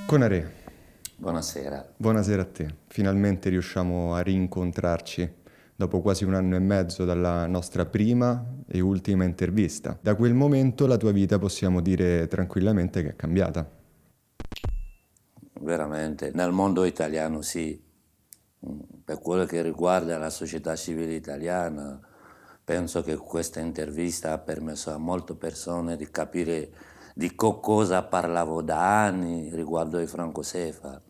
Conaré, Buonasera. buonasera a te. Finalmente riusciamo a rincontrarci dopo quasi un anno e mezzo dalla nostra prima e ultima intervista. Da quel momento la tua vita possiamo dire tranquillamente che è cambiata. Veramente, nel mondo italiano sì. Per quello che riguarda la società civile italiana, penso che questa intervista ha permesso a molte persone di capire di cosa parlavo da anni riguardo ai Franco Sefa,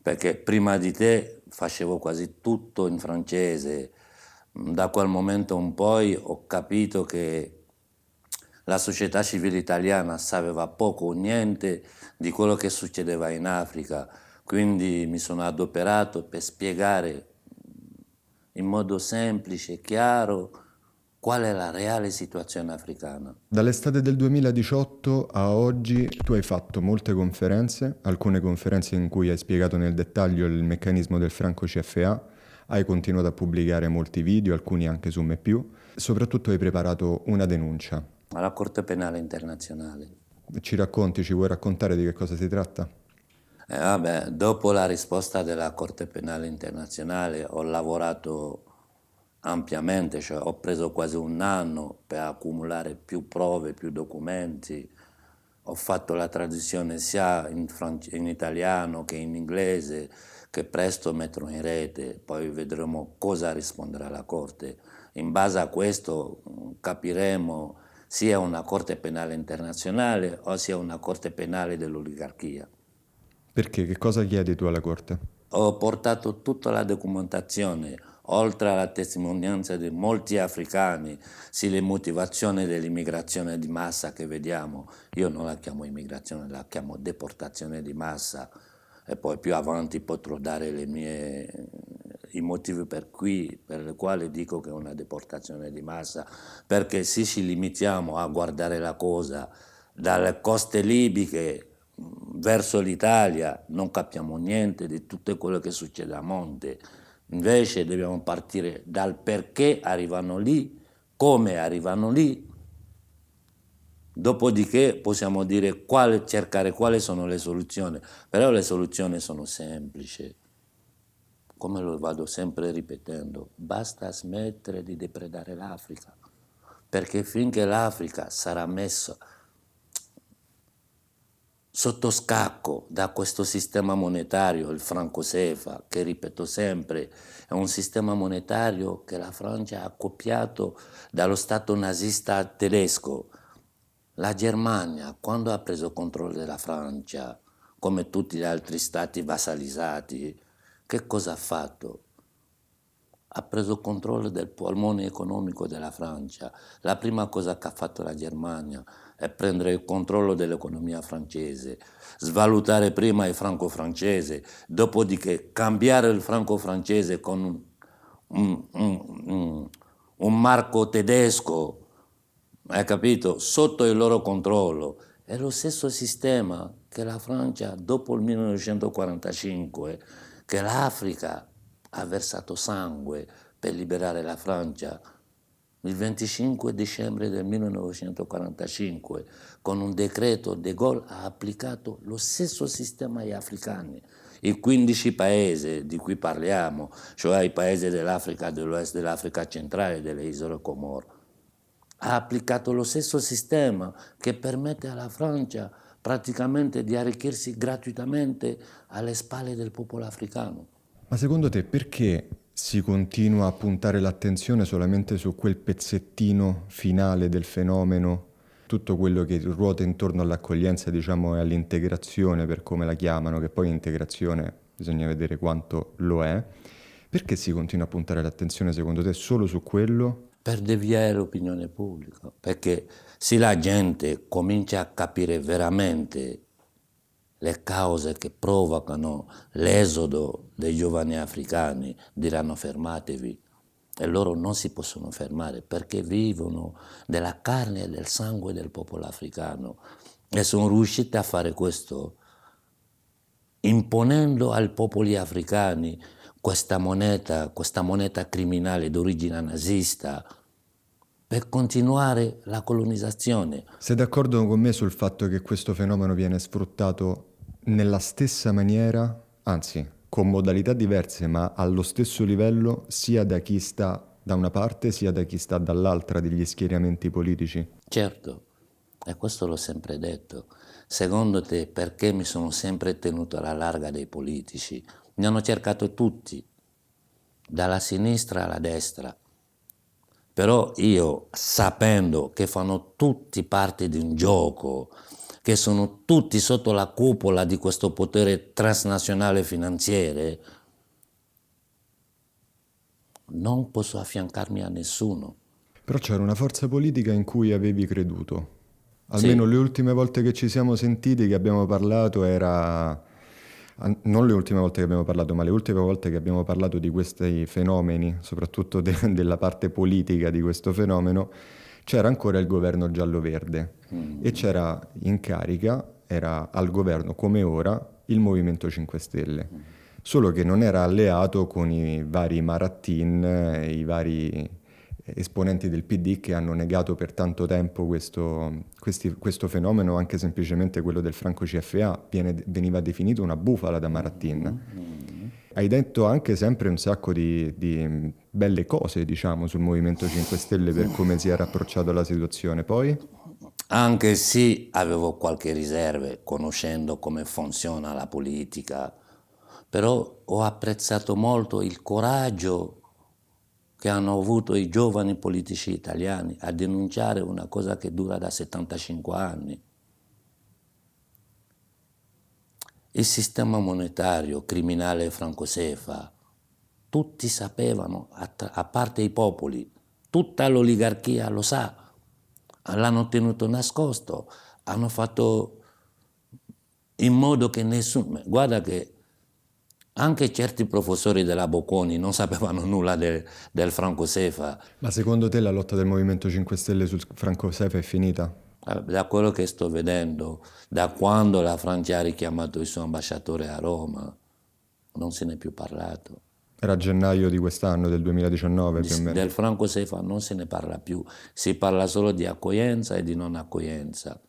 perché prima di te facevo quasi tutto in francese. Da quel momento in poi ho capito che la società civile italiana sapeva poco o niente di quello che succedeva in Africa, quindi mi sono adoperato per spiegare in modo semplice e chiaro qual è la reale situazione africana. Dall'estate del 2018 a oggi tu hai fatto molte conferenze, alcune conferenze in cui hai spiegato nel dettaglio il meccanismo del franco CFA, hai continuato a pubblicare molti video, alcuni anche su Me Più, soprattutto hai preparato una denuncia. Alla Corte Penale Internazionale. Ci vuoi raccontare di che cosa si tratta? Dopo la risposta della Corte Penale Internazionale ho lavorato ampiamente, cioè ho preso quasi un anno per accumulare più prove, più documenti. Ho fatto la traduzione sia in italiano che in inglese, che presto metterò in rete, poi vedremo cosa risponderà la Corte. In base a questo capiremo sia una Corte Penale Internazionale o sia una Corte Penale dell'oligarchia. Perché? Che cosa chiedi tu alla Corte? Ho portato tutta la documentazione, oltre alla testimonianza di molti africani, sia le motivazioni dell'immigrazione di massa che vediamo. Io non la chiamo immigrazione, la chiamo deportazione di massa, e poi più avanti potrò dare i motivi per i quali dico che è una deportazione di massa, perché se ci limitiamo a guardare la cosa dalle coste libiche verso l'Italia non capiamo niente di tutto quello che succede a monte. Invece dobbiamo partire dal perché arrivano lì, come arrivano lì, dopodiché possiamo dire cercare quali sono le soluzioni. Però le soluzioni sono semplici, come lo vado sempre ripetendo, basta smettere di depredare l'Africa, perché finché l'Africa sarà messa sotto scacco da questo sistema monetario, il franco CFA, che ripeto sempre, è un sistema monetario che la Francia ha copiato dallo Stato nazista tedesco. La Germania, quando ha preso controllo della Francia, come tutti gli altri stati vassalizzati, che cosa ha fatto? Ha preso controllo del polmone economico della Francia. La prima cosa che ha fatto la Germania è prendere il controllo dell'economia francese, svalutare prima il franco francese, dopodiché cambiare il franco francese con un marco tedesco, hai capito? Sotto il loro controllo. È lo stesso sistema che la Francia, dopo il 1945, che l'Africa ha versato sangue per liberare la Francia. Il 25 dicembre del 1945, con un decreto, De Gaulle ha applicato lo stesso sistema agli africani. I 15 paesi di cui parliamo, cioè i paesi dell'Africa dell'Ouest, dell'Africa centrale e delle isole Comoro, ha applicato lo stesso sistema che permette alla Francia praticamente di arricchirsi gratuitamente alle spalle del popolo africano. Ma secondo te perché si continua a puntare l'attenzione solamente su quel pezzettino finale del fenomeno, tutto quello che ruota intorno all'accoglienza, diciamo, e all'integrazione, per come la chiamano, che poi integrazione bisogna vedere quanto lo è. Perché si continua a puntare l'attenzione, secondo te, solo su quello? Per deviare l'opinione pubblica, perché se la gente comincia a capire veramente le cause che provocano l'esodo dei giovani africani, diranno fermatevi, e loro non si possono fermare perché vivono della carne e del sangue del popolo africano e sono riusciti a fare questo imponendo ai popoli africani questa moneta criminale d'origine nazista per continuare la colonizzazione. Sei d'accordo con me sul fatto che questo fenomeno viene sfruttato nella stessa maniera, anzi con modalità diverse, ma allo stesso livello, sia da chi sta da una parte sia da chi sta dall'altra degli schieramenti politici? Certo, e questo l'ho sempre detto. Secondo te perché mi sono sempre tenuto alla larga dei politici? Mi hanno cercato tutti, dalla sinistra alla destra. Però io, sapendo che fanno tutti parte di un gioco, che sono tutti sotto la cupola di questo potere transnazionale finanziario, non posso affiancarmi a nessuno. Però c'era una forza politica in cui avevi creduto. Almeno Sì, le ultime volte che ci siamo sentiti, che abbiamo parlato, non le ultime volte che abbiamo parlato, ma le ultime volte che abbiamo parlato di questi fenomeni, soprattutto della parte politica di questo fenomeno, c'era ancora il governo giallo-verde e c'era in carica, era al governo come ora, il Movimento 5 Stelle. Solo che non era alleato con i vari Maratin, i vari esponenti del PD che hanno negato per tanto tempo questo fenomeno, anche semplicemente quello del Franco CFA, veniva definito una bufala da Maratin. Hai detto anche sempre un sacco di belle cose, diciamo, sul Movimento 5 Stelle per come si era approcciato alla situazione. Poi, anche se avevo qualche riserve, conoscendo come funziona la politica, però ho apprezzato molto il coraggio che hanno avuto i giovani politici italiani a denunciare una cosa che dura da 75 anni. Il sistema monetario criminale franco-sefa, tutti sapevano, a parte i popoli, tutta l'oligarchia lo sa, l'hanno tenuto nascosto, hanno fatto in modo che nessuno... Guarda che anche certi professori della Bocconi non sapevano nulla del franco-sefa. ma secondo te la lotta del Movimento 5 Stelle sul Franco Sefa è finita? Da quello che sto vedendo, da quando la Francia ha richiamato il suo ambasciatore a Roma, non se n'è più parlato. Era a gennaio di quest'anno, del 2019 più o meno. Del franco sefa non se ne parla più, si parla solo di accoglienza e di non accoglienza.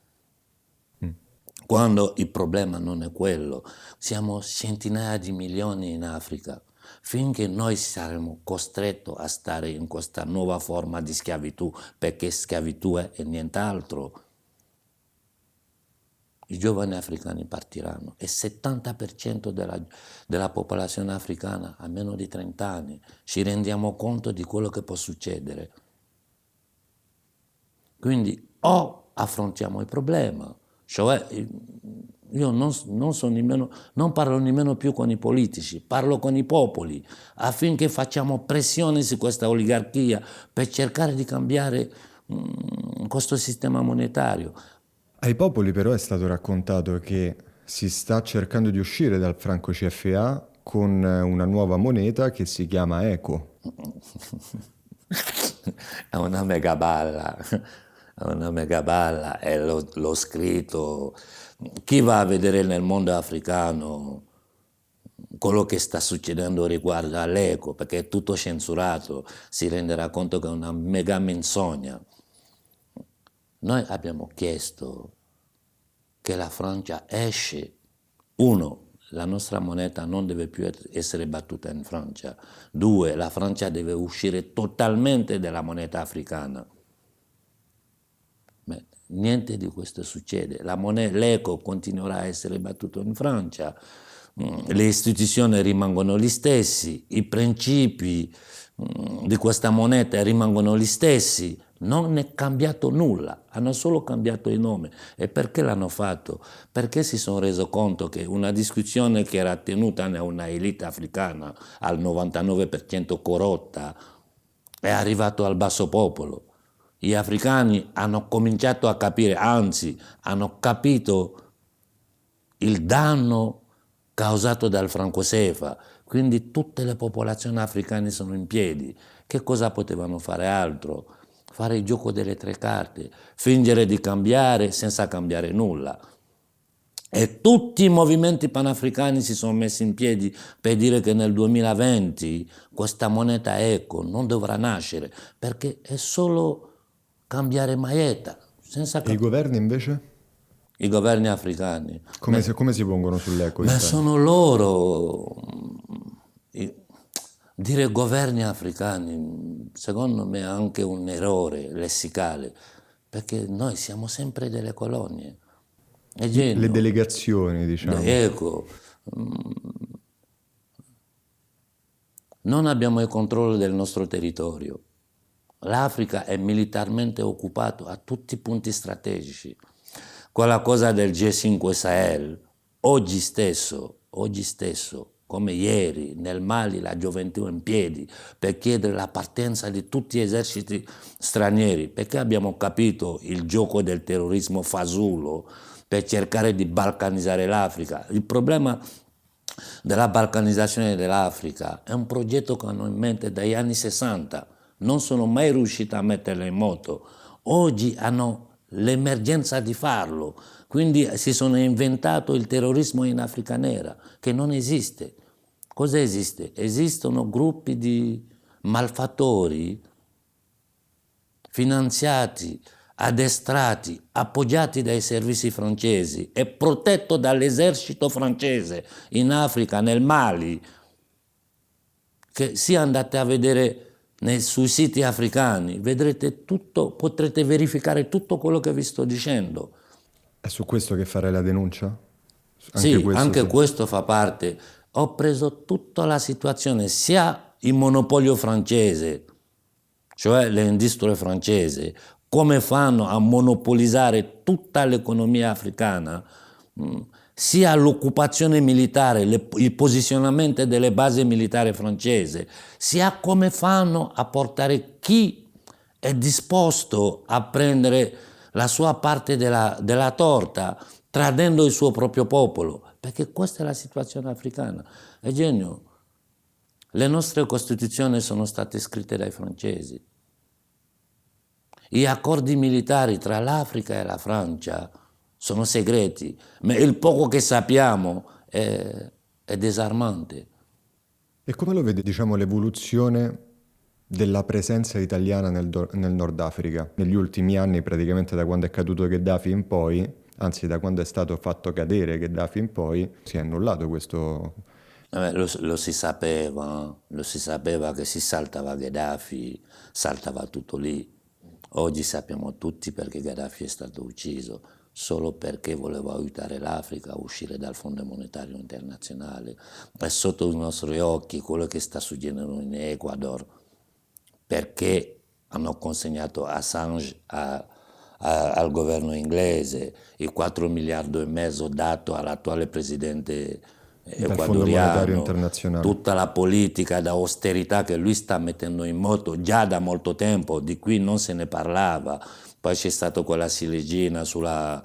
Quando il problema non è quello, siamo centinaia di milioni in Africa. Finché noi saremo costretti a stare in questa nuova forma di schiavitù, perché schiavitù è e nient'altro, i giovani africani partiranno e il 70% della popolazione africana ha meno di 30 anni. Ci rendiamo conto di quello che può succedere. Quindi o affrontiamo il problema, cioè io non parlo nemmeno più con i politici, parlo con i popoli affinché facciamo pressione su questa oligarchia per cercare di cambiare questo sistema monetario. Ai popoli però è stato raccontato che si sta cercando di uscire dal franco CFA con una nuova moneta che si chiama ECO. È una mega balla, è una mega balla e l'ho scritto. Chi va a vedere nel mondo africano quello che sta succedendo riguardo all'eco, perché è tutto censurato, si renderà conto che è una mega menzogna. Noi abbiamo chiesto che la Francia esce. Uno, la nostra moneta non deve più essere battuta in Francia. Due, la Francia deve uscire totalmente dalla moneta africana. Beh, niente di questo succede. L'eco continuerà a essere battuto in Francia, le istituzioni rimangono gli stessi, i principi di questa moneta rimangono gli stessi, non è cambiato nulla, hanno solo cambiato il nome. E perché l'hanno fatto? Perché si sono reso conto che una discussione che era tenuta da una elite africana al 99% corrotta è arrivato al basso popolo. Gli africani hanno cominciato a capire, anzi hanno capito il danno causato dal franco sefa, quindi tutte le popolazioni africane sono in piedi. Che cosa potevano fare altro? Fare il gioco delle tre carte, fingere di cambiare senza cambiare nulla. E tutti i movimenti panafricani si sono messi in piedi per dire che nel 2020 questa moneta eco non dovrà nascere, perché è solo cambiare maglietta. E i governi invece? i governi africani. Come si pongono sull'eco? Ma sono loro. Dire governi africani, secondo me è anche un errore lessicale, perché noi siamo sempre delle colonie. Le delegazioni, diciamo. Ecco, non abbiamo il controllo del nostro territorio. L'Africa è militarmente occupato a tutti i punti strategici. Quella cosa del G5 Sahel, oggi stesso, come ieri, nel Mali la gioventù è in piedi per chiedere la partenza di tutti gli eserciti stranieri, perché abbiamo capito il gioco del terrorismo fasullo per cercare di balcanizzare l'Africa. Il problema della balcanizzazione dell'Africa è un progetto che hanno in mente dagli anni 60, non sono mai riusciti a metterlo in moto. Oggi hanno l'emergenza di farlo, quindi si sono inventato il terrorismo in Africa nera, che non esiste. Cosa esiste? Esistono gruppi di malfattori finanziati, addestrati, appoggiati dai servizi francesi e protetto dall'esercito francese in Africa, nel Mali, che se andate a vedere sui siti africani, vedrete tutto, potrete verificare tutto quello che vi sto dicendo. È su questo che farei la denuncia? Sì, anche questo fa parte. Ho preso tutta la situazione, sia il monopolio francese, cioè l'industria francese, come fanno a monopolizzare tutta l'economia africana, sia l'occupazione militare, il posizionamento delle basi militari francesi, sia come fanno a portare chi è disposto a prendere la sua parte della torta, tradendo il suo proprio popolo, perché questa è la situazione africana. Eugenio, le nostre costituzioni sono state scritte dai francesi. Gli accordi militari tra l'Africa e la Francia sono segreti, ma il poco che sappiamo è disarmante. E come lo vede, diciamo, l'evoluzione della presenza italiana nel Nord Africa? Negli ultimi anni, praticamente da quando è caduto Gheddafi in poi, anzi da quando è stato fatto cadere Gheddafi in poi, si è annullato questo. Lo si sapeva che si saltava Gheddafi, saltava tutto lì. Oggi sappiamo tutti perché Gheddafi è stato ucciso, solo perché voleva aiutare l'Africa a uscire dal Fondo Monetario Internazionale. È sotto i nostri occhi quello che sta succedendo in Ecuador, perché hanno consegnato Assange al governo inglese, i 4 miliardi e mezzo dato all'attuale presidente ecuadoriano, tutta la politica da austerità che lui sta mettendo in moto già da molto tempo, di cui non se ne parlava. Poi c'è stata quella ciliegina sulla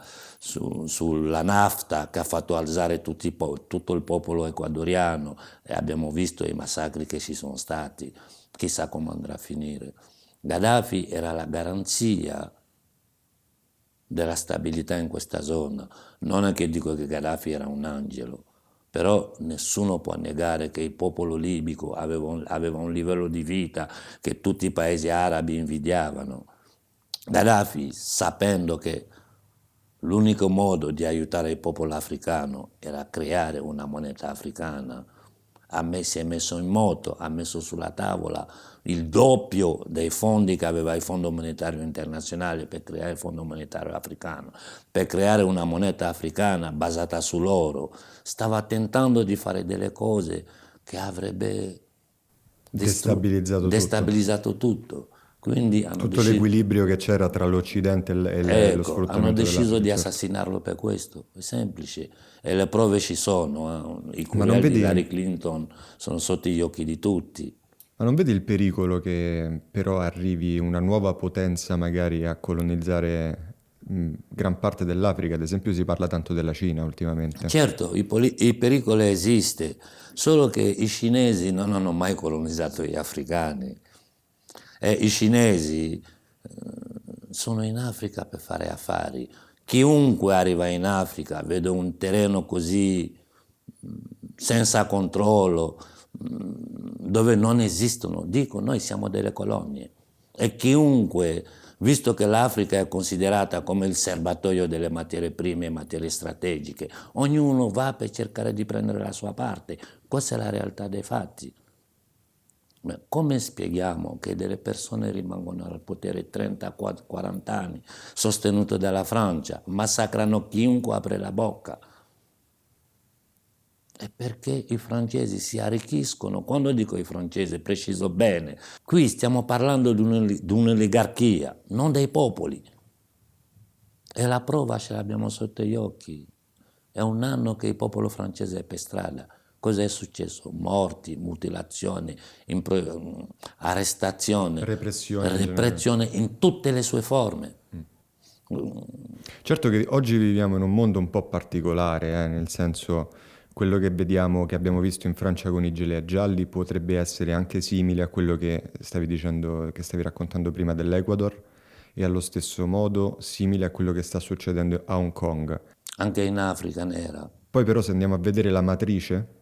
nafta che ha fatto alzare tutto il popolo ecuadoriano, e abbiamo visto i massacri che ci sono stati, chissà come andrà a finire. Gheddafi era la garanzia della stabilità in questa zona. Non è che dico che Gheddafi era un angelo, però nessuno può negare che il popolo libico aveva un livello di vita che tutti i paesi arabi invidiavano. Gheddafi, sapendo che l'unico modo di aiutare il popolo africano era creare una moneta africana, si è messo in moto, ha messo sulla tavola il doppio dei fondi che aveva il Fondo Monetario Internazionale per creare il Fondo Monetario Africano, per creare una moneta africana basata sull'oro. Stava tentando di fare delle cose che avrebbe destabilizzato tutto. Quindi tutto l'equilibrio che c'era tra l'Occidente e lo sfruttamento. Hanno deciso di assassinarlo per questo, è semplice, e le prove ci sono, i curiali di Hillary Clinton sono sotto gli occhi di tutti. Ma non vedi il pericolo che però arrivi una nuova potenza magari a colonizzare gran parte dell'Africa? Ad esempio si parla tanto della Cina ultimamente. Certo, il pericolo esiste, solo che i cinesi non hanno mai colonizzato gli africani. I cinesi sono in Africa per fare affari. Chiunque arriva in Africa vede un terreno così senza controllo, dove non esistono. Dico, noi siamo delle colonie, e chiunque visto che l'Africa è considerata come il serbatoio delle materie prime e materie strategiche, ognuno va per cercare di prendere la sua parte. Questa è la realtà dei fatti. Ma come spieghiamo che delle persone rimangono al potere 30-40 anni, sostenute dalla Francia, massacrano chiunque apre la bocca? È perché i francesi si arricchiscono. Quando dico i francesi, preciso bene, qui stiamo parlando di un'oligarchia, non dei popoli. E la prova ce l'abbiamo sotto gli occhi. È un anno che il popolo francese è per strada. Cosa è successo? Morti, mutilazioni, arrestazione, repressione in tutte le sue forme. Certo che oggi viviamo in un mondo un po' particolare, nel senso quello che vediamo, che abbiamo visto in Francia con i gilet gialli potrebbe essere anche simile a quello che stavi dicendo, che stavi raccontando prima dell'Ecuador e allo stesso modo simile a quello che sta succedendo a Hong Kong. Anche in Africa nera. Poi però se andiamo a vedere la matrice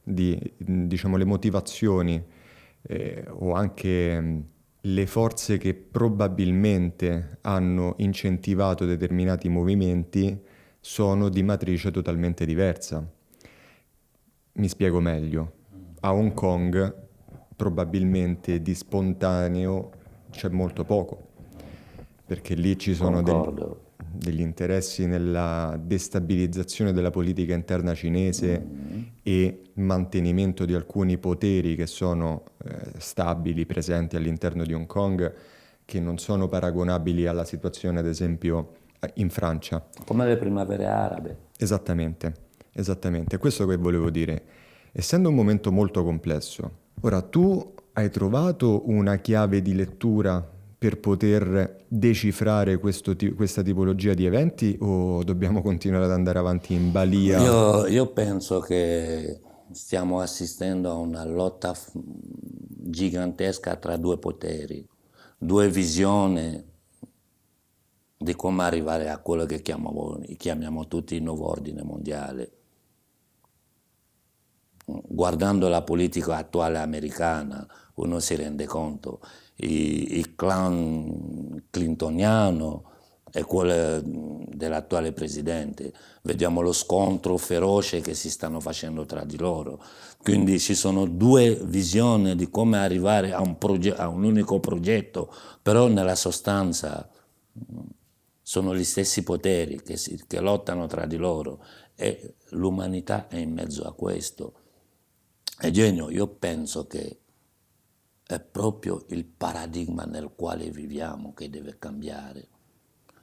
di, diciamo, le motivazioni o anche le forze che probabilmente hanno incentivato determinati movimenti sono di matrice totalmente diversa. Mi spiego meglio. A Hong Kong probabilmente di spontaneo c'è molto poco, perché lì ci sono degli interessi nella destabilizzazione della politica interna cinese e mantenimento di alcuni poteri che sono stabili, presenti all'interno di Hong Kong, che non sono paragonabili alla situazione, ad esempio, in Francia. Come le primavere arabe. Esattamente. Questo che volevo dire. Essendo un momento molto complesso, ora tu hai trovato una chiave di lettura per poter decifrare questa tipologia di eventi o dobbiamo continuare ad andare avanti in balia? Io penso che stiamo assistendo a una lotta gigantesca tra due poteri, due visioni di come arrivare a quello che chiamiamo tutti il nuovo ordine mondiale. Guardando la politica attuale americana, uno si rende conto, il clan clintoniano e quello dell'attuale presidente, vediamo lo scontro feroce che si stanno facendo tra di loro. Quindi ci sono due visioni di come arrivare a un unico progetto, però nella sostanza sono gli stessi poteri che lottano tra di loro e l'umanità è in mezzo a questo. Eugenio, io penso che è proprio il paradigma nel quale viviamo che deve cambiare.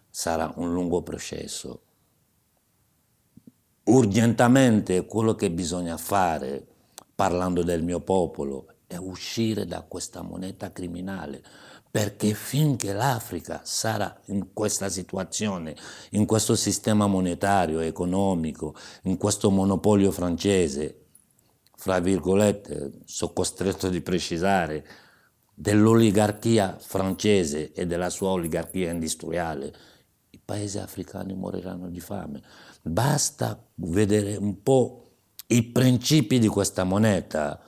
Sarà un lungo processo. Urgentemente quello che bisogna fare, parlando del mio popolo, è uscire da questa moneta criminale, perché finché l'Africa sarà in questa situazione, in questo sistema monetario, economico, in questo monopolio francese, fra virgolette, sono costretto di precisare, dell'oligarchia francese e della sua oligarchia industriale, i paesi africani moriranno di fame. Basta vedere un po' i principi di questa moneta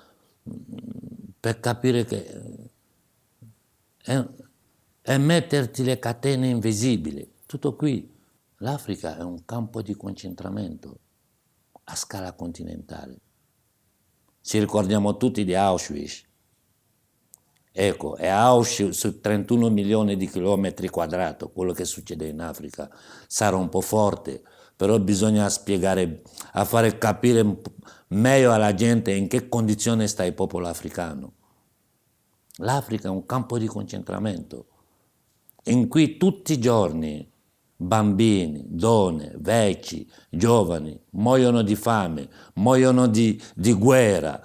per capire che è metterti le catene invisibili. Tutto qui. L'Africa è un campo di concentramento a scala continentale. Ci ricordiamo tutti di Auschwitz. Ecco, è Auschwitz su 31 milioni di chilometri quadrati, quello che succede in Africa. Sarà un po' forte, però bisogna spiegare, a fare capire meglio alla gente in che condizione sta il popolo africano. L'Africa è un campo di concentramento, in cui tutti i giorni bambini, donne, vecchi, giovani muoiono di fame, muoiono di guerra.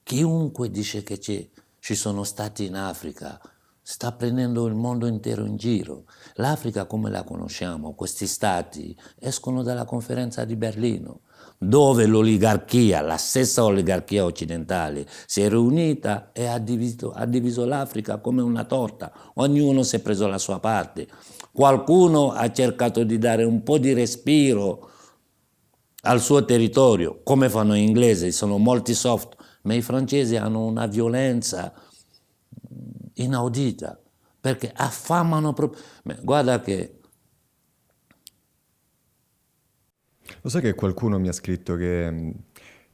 Chiunque dice che ci sono stati in Africa sta prendendo il mondo intero in giro. L'Africa come la conosciamo, questi stati escono dalla conferenza di Berlino, dove l'oligarchia, la stessa oligarchia occidentale, si è riunita e ha diviso l'Africa come una torta. Ognuno si è preso la sua parte. Qualcuno ha cercato di dare un po' di respiro al suo territorio, come fanno gli inglesi, sono molti soft, ma i francesi hanno una violenza inaudita, perché affamano proprio. Guarda che Lo sai che qualcuno mi ha scritto che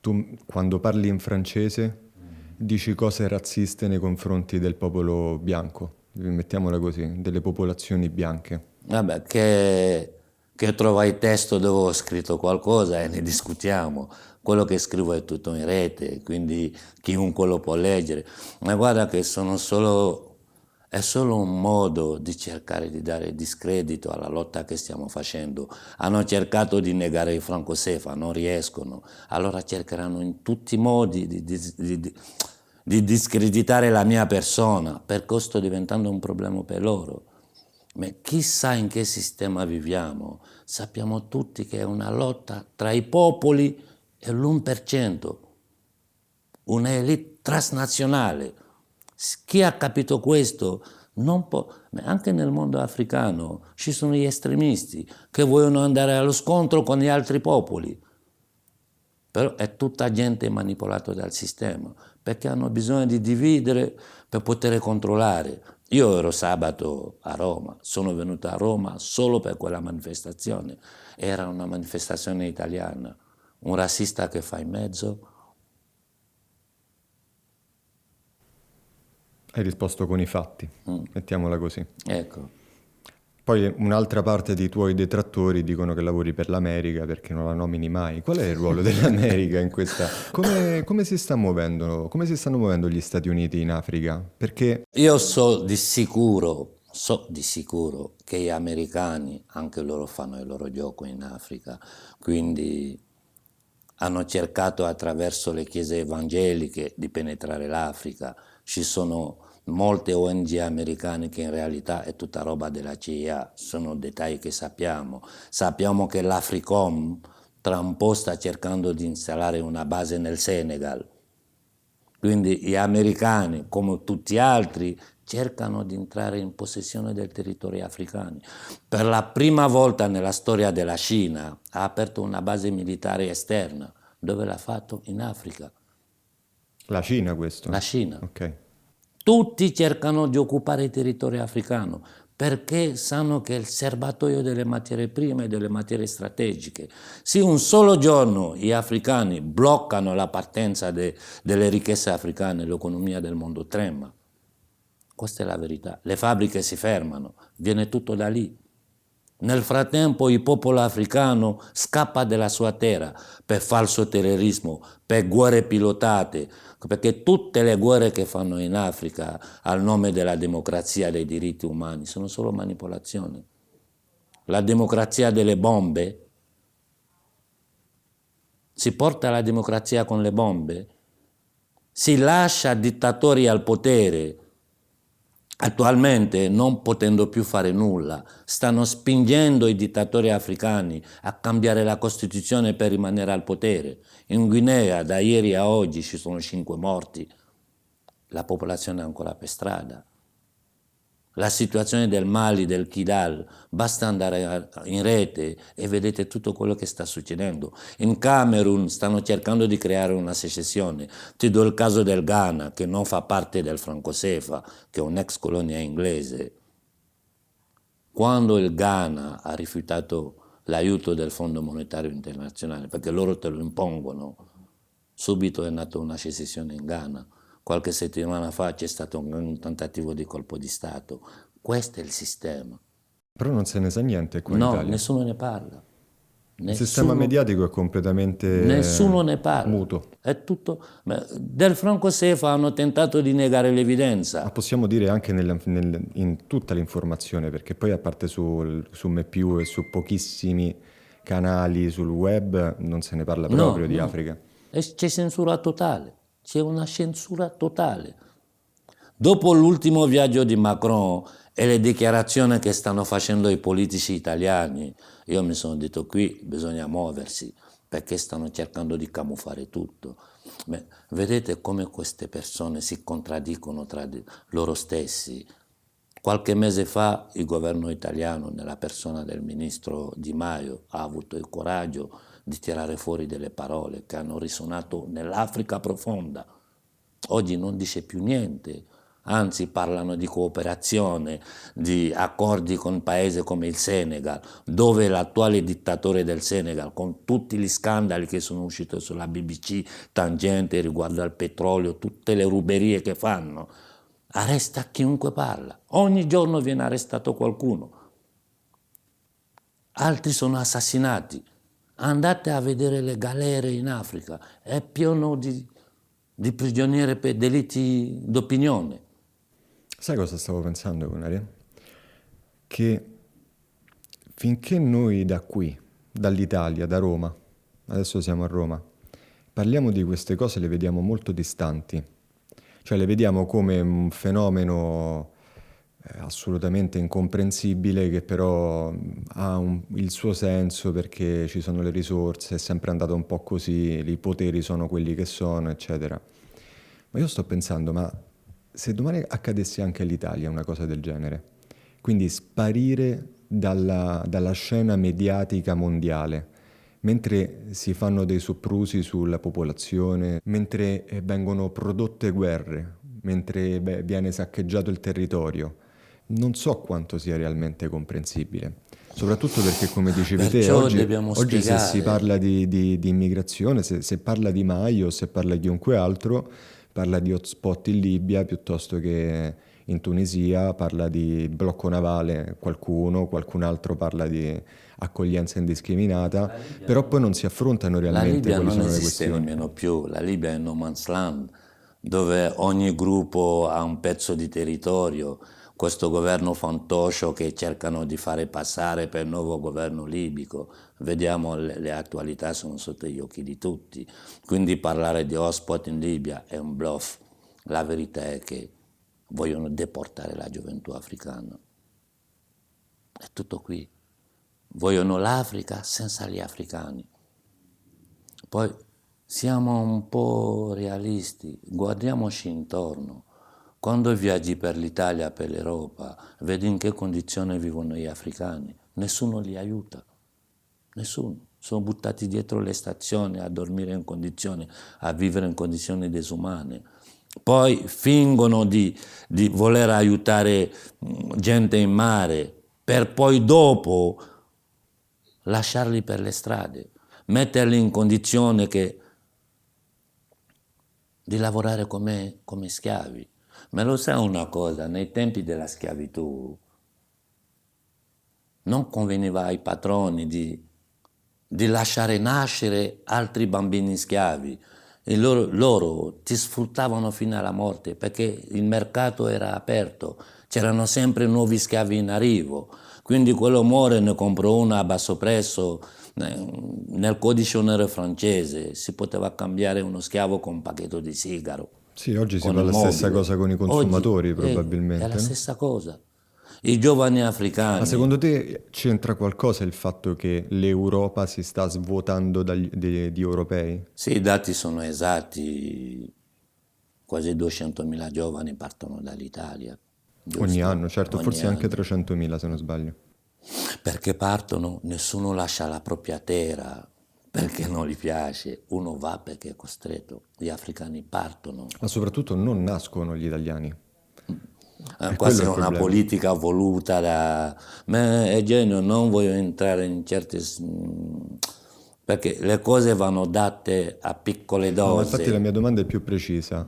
tu quando parli in francese dici cose razziste nei confronti del popolo bianco, mettiamola così, delle popolazioni bianche. vabbè, che trovai testo dove ho scritto qualcosa e ne discutiamo. Quello che scrivo è tutto in rete, quindi chiunque lo può leggere. Ma guarda che è solo un modo di cercare di dare discredito alla lotta che stiamo facendo. Hanno cercato di negare il Franco Sefa, non riescono. Allora cercheranno in tutti i modi di discreditare la mia persona, perché sto diventando un problema per loro. Ma chissà in che sistema viviamo. Sappiamo tutti che è una lotta tra i popoli e l'1%, un'elite transnazionale. Chi ha capito questo non può, ma anche nel mondo africano ci sono gli estremisti che vogliono andare allo scontro con gli altri popoli. Però è tutta gente manipolata dal sistema, perché hanno bisogno di dividere per poter controllare. Io ero sabato a Roma, sono venuto a Roma solo per quella manifestazione. Era una manifestazione italiana, un razzista che fa in mezzo. Hai risposto con i fatti, mettiamola così. Ecco. Poi un'altra parte dei tuoi detrattori dicono che lavori per l'America perché non la nomini mai. Qual è il ruolo dell'America in questa? Come si sta muovendo? Come si stanno muovendo gli Stati Uniti in Africa? Perché Io so di sicuro che gli americani, anche loro fanno il loro gioco in Africa, quindi hanno cercato attraverso le chiese evangeliche di penetrare l'Africa. Ci sono molte ONG americane che in realtà è tutta roba della CIA, sono dettagli che sappiamo. Sappiamo che l'Africom tra un po' sta cercando di installare una base nel Senegal. Quindi gli americani, come tutti gli altri, cercano di entrare in possessione del territorio africano. Per la prima volta nella storia della Cina ha aperto una base militare esterna. Dove l'ha fatto? In Africa. la Cina questo? La Cina. Ok. Tutti cercano di occupare il territorio africano perché sanno che è il serbatoio delle materie prime e delle materie strategiche. Se un solo giorno gli africani bloccano la partenza delle ricchezze africane, l'economia del mondo trema. Questa è la verità. Le fabbriche si fermano, viene tutto da lì. Nel frattempo il popolo africano scappa dalla sua terra per falso terrorismo, per guerre pilotate, perché tutte le guerre che fanno in Africa al nome della democrazia e dei diritti umani sono solo manipolazioni. La democrazia delle bombe, si porta la democrazia con le bombe, si lascia dittatori al potere. Attualmente, non potendo più fare nulla, stanno spingendo i dittatori africani a cambiare la Costituzione per rimanere al potere. In Guinea, da ieri a oggi, ci sono 5 morti. La popolazione è ancora per strada. La situazione del Mali, del Kidal, basta andare in rete e vedete tutto quello che sta succedendo. In Camerun stanno cercando di creare una secessione. Ti do il caso del Ghana, che non fa parte del Franco Sefa, che è un'ex colonia inglese. Quando il Ghana ha rifiutato l'aiuto del Fondo Monetario Internazionale, perché loro te lo impongono, subito è nata una secessione in Ghana. Qualche settimana fa c'è stato un tentativo di colpo di Stato. Questo è il sistema. Però non se ne sa niente qua in No, Italia. nessuno ne parla. Il sistema mediatico è completamente Nessuno ne parla. muto. È tutto. Del Franco Sefa hanno tentato di negare Ma l'evidenza. possiamo dire anche in tutta l'informazione, perché poi a parte su MePiù e su pochissimi canali sul web non se ne parla proprio di Africa. E c'è censura totale. C'è una censura totale. Dopo l'ultimo viaggio di Macron e le dichiarazioni che stanno facendo i politici italiani, io mi sono detto qui bisogna muoversi, perché stanno cercando di camuffare tutto. Vedete come queste persone si contraddicono tra loro stessi. Qualche mese fa il governo italiano, nella persona del ministro Di Maio, ha avuto il coraggio di tirare fuori delle parole che hanno risuonato nell'Africa profonda. Oggi non dice più niente. anzi parlano di cooperazione, di accordi con paesi come il Senegal, dove l'attuale dittatore del Senegal, con tutti gli scandali che sono usciti sulla BBC, tangente riguardo al petrolio, tutte le ruberie che fanno, arresta chiunque parla. Ogni giorno viene arrestato qualcuno. Altri sono assassinati. Andate a vedere le galere in Africa, è pieno di prigionieri per delitti d'opinione. Sai cosa stavo pensando, Gunaria? Che finché noi da qui, dall'Italia, da Roma, adesso siamo a Roma, parliamo di queste cose, le vediamo molto distanti. Cioè le vediamo come un fenomeno assolutamente incomprensibile che però ha il suo senso perché ci sono le risorse, è sempre andato un po' così, i poteri sono quelli che sono, eccetera. Ma io sto pensando, ma se domani accadesse anche all'Italia una cosa del genere, quindi sparire dalla scena mediatica mondiale, mentre si fanno dei soprusi sulla popolazione, mentre vengono prodotte guerre, mentre viene saccheggiato il territorio, non so quanto sia realmente comprensibile. Soprattutto perché, come dicevi te, Perciò oggi, dobbiamo oggi se si spiegare. parla di immigrazione, se parla di Maio, se parla di chiunque altro, parla di hotspot in Libia piuttosto che in Tunisia, parla di blocco navale qualcun altro parla di accoglienza indiscriminata, però poi non si affrontano La realmente Libia quali non sono le esiste questioni. nemmeno più, la Libia è no man's land, dove ogni gruppo ha un pezzo di territorio, questo governo fantoscio che cercano di fare passare per il nuovo governo libico. Vediamo le attualità sono sotto gli occhi di tutti, quindi parlare di hotspot in Libia è un bluff. La verità è che vogliono deportare la gioventù africana. È tutto qui. Vogliono l'Africa senza gli africani. Poi siamo un po' realisti, guardiamoci intorno. Quando viaggi per l'Italia, per l'Europa, vedi in che condizioni vivono gli africani. Nessuno li aiuta, nessuno. Sono buttati dietro le stazioni a dormire in condizioni, a vivere in condizioni disumane. Poi fingono di voler aiutare gente in mare, per poi dopo lasciarli per le strade, metterli in condizione di lavorare come schiavi. Ma lo sai una cosa, nei tempi della schiavitù non conveniva ai padroni di lasciare nascere altri bambini schiavi e loro ti sfruttavano fino alla morte perché il mercato era aperto, c'erano sempre nuovi schiavi in arrivo, quindi quello muore, ne compro uno a basso prezzo. Nel codice onere francese si poteva cambiare uno schiavo con un pacchetto di sigaro, Sì, oggi si con fa il la stessa mobile. cosa con i Oggi consumatori è la probabilmente, no? stessa cosa. I giovani Ma africani. secondo te c'entra qualcosa il fatto che l'Europa si sta svuotando di europei? Sì, i dati sono esatti, quasi 200.000 giovani partono dall'Italia, Ogni giusto? anno, certo, Ogni forse anche anno. 300.000 se non sbaglio. Perché partono, nessuno lascia la propria terra perché non gli piace, uno va perché è costretto, gli africani partono. Ma soprattutto non nascono gli italiani. È quello Questa è il una problema. politica voluta da. Ma Eugenio, non voglio entrare in certe. Perché le cose vanno date a piccole No, ma infatti la dosi. mia domanda è più precisa.